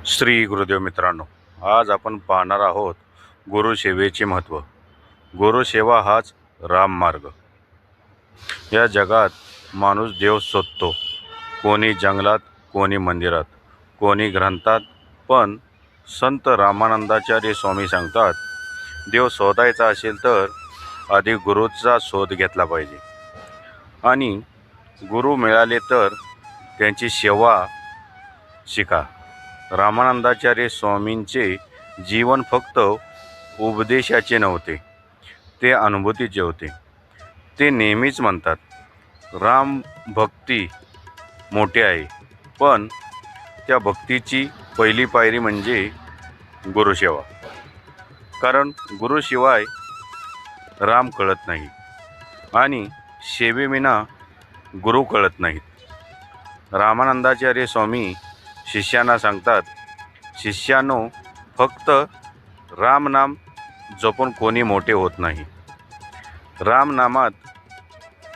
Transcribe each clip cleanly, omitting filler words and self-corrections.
श्री गुरुदेव मित्रांनो, आज आपण पाहणार आहोत गुरुसेवेचे महत्त्व. गुरुसेवा हाच राममार्ग. या जगात माणूस देव शोधतो, कोणी जंगलात, कोणी मंदिरात, कोणी ग्रंथात. पण संत रामानंदाचार्य स्वामी सांगतात, देव शोधायचा असेल तर आधी गुरुचा शोध घेतला पाहिजे, आणि गुरु मिळाले तर त्यांची सेवा शिका. रामानंदाचार्य स्वामींचे जीवन फक्त उपदेशाचे नव्हते, ते अनुभूतीचे होते. ते नेहमीच म्हणतात, राम भक्ती मोठी आहे, पण त्या भक्तीची पहिली पायरी म्हणजे गुरुसेवा. कारण गुरुशिवाय राम कळत नाही, आणि सेवेविना गुरु कळत नाहीत. रामानंदाचार्य स्वामी शिष्यांना सांगतात, शिष्यानो, फक्त रामनाम जपून कोणी मोठे होत नाही. रामनामात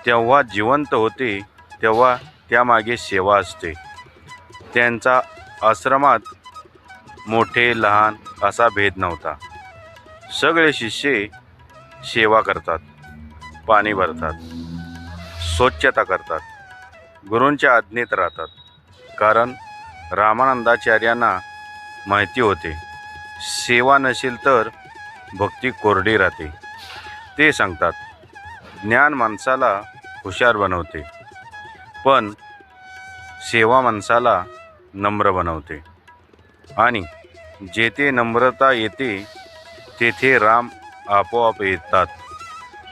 तेव्हा जिवंत होते तेव्हा त्यामागे सेवा असते. त्यांचा आश्रमात मोठे लहान असा भेद नव्हता. सगळे शिष्य सेवा करतात, पाणी भरतात, स्वच्छता करतात, गुरूंच्या आज्ञेत राहतात. कारण रामानंदाचार्यांना माहिती होते, सेवा नसेल तर भक्ती कोरडी राहते. ते सांगतात, ज्ञान माणसाला हुशार बनवते, पण सेवा माणसाला नम्र बनवते. आणि जेथे नम्रता येते तेथे राम आपोआप येतात.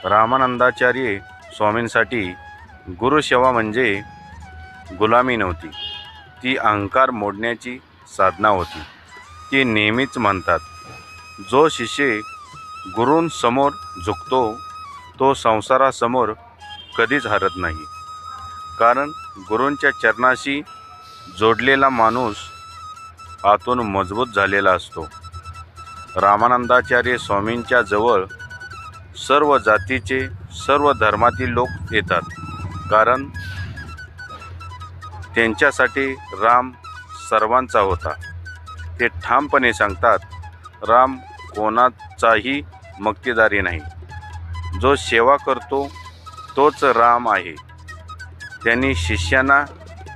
रामानंदाचार्य स्वामींसाठी गुरुसेवा म्हणजे गुलामी नव्हती, ती अहंकार मोडण्याची साधना होती. ते नेहमीच म्हणतात, जो शिष्य गुरूंसमोर झुकतो तो संसारासमोर कधीच हरत नाही. कारण गुरूंच्या चरणाशी जोडलेला माणूस आतून मजबूत झालेला असतो. रामानंदाचार्य स्वामींच्या जवळ सर्व जातीचे, सर्व धर्मातील लोक येतात. कारण त्यांच्यासाठी राम सर्वांचा होता. ते ठामपणे सांगतात, राम कोणाचाही मक्तेदारी नाही. जो सेवा करतो तोच राम आहे. त्यांनी शिष्यांना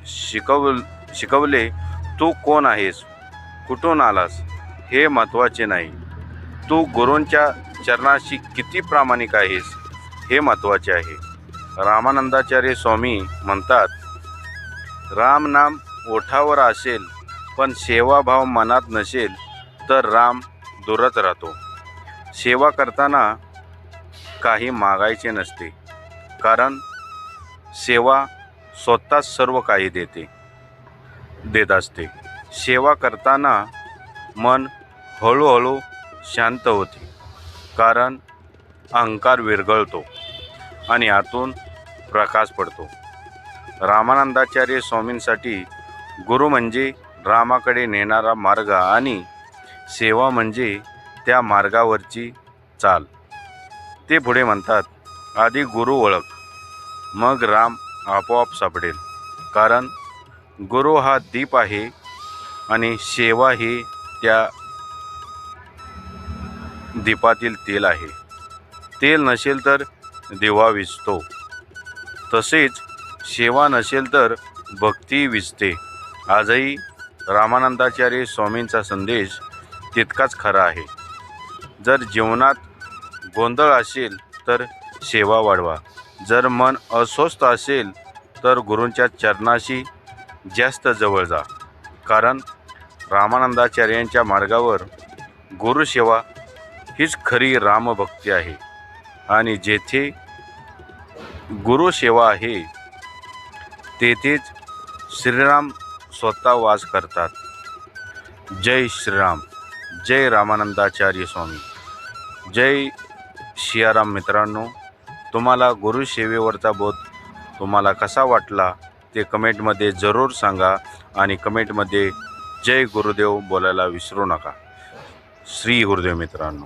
शिकवले, तू कोण आहेस, कुठून आलास हे महत्त्वाचे नाही, तू गुरूंच्या चरणाशी किती प्रामाणिक आहेस हे महत्त्वाचे आहे. रामानंदाचार्य स्वामी म्हणतात, रामनाम ओठावर असेल पण सेवाभाव मनात नसेल तर राम दूरच राहतो. सेवा करताना काही मागायचे नसते, कारण सेवा स्वतःच सर्व काही देत असते. सेवा करताना मन हळूहळू शांत होते, कारण अहंकार विरघळतो आणि आतून प्रकाश पडतो. रामानंदाचार्य स्वामींसाठी गुरु म्हणजे रामाकडे नेणारा मार्ग, आणि सेवा म्हणजे त्या मार्गावरची चाल. ते पुढे म्हणतात, आधी गुरु ओळख, मग राम आपोआप सापडेल. कारण गुरु हा दीप आहे आणि सेवा ही त्या दीपातील तेल आहे. तेल नसेल तर दिवा विझतो, तसेच सेवा नसेल तर भक्ती विझते. आजही रामानंदाचार्य स्वामींचा संदेश तितकाच खरा आहे. जर जीवनात गोंधळ असेल तर सेवा वाढवा. जर मन अस्वस्थ असेल तर गुरूंच्या चरणाशी जास्त जवळ जा. कारण रामानंदाचार्यांच्या मार्गावर गुरुसेवा हीच खरी रामभक्ती आहे. आणि जेथे गुरुसेवा आहे तेथेच श्रीराम स्वतः वास करतात. जय श्रीराम. जय रामानंदाचार्य स्वामी. जय सियाराम. मित्रांनो, तुम्हाला गुरुसेवेवरचा बोध तुम्हाला कसा वाटला ते कमेंटमध्ये जरूर सांगा, आणि कमेंटमध्ये जय गुरुदेव बोलायला विसरू नका. श्री गुरुदेव मित्रांनो.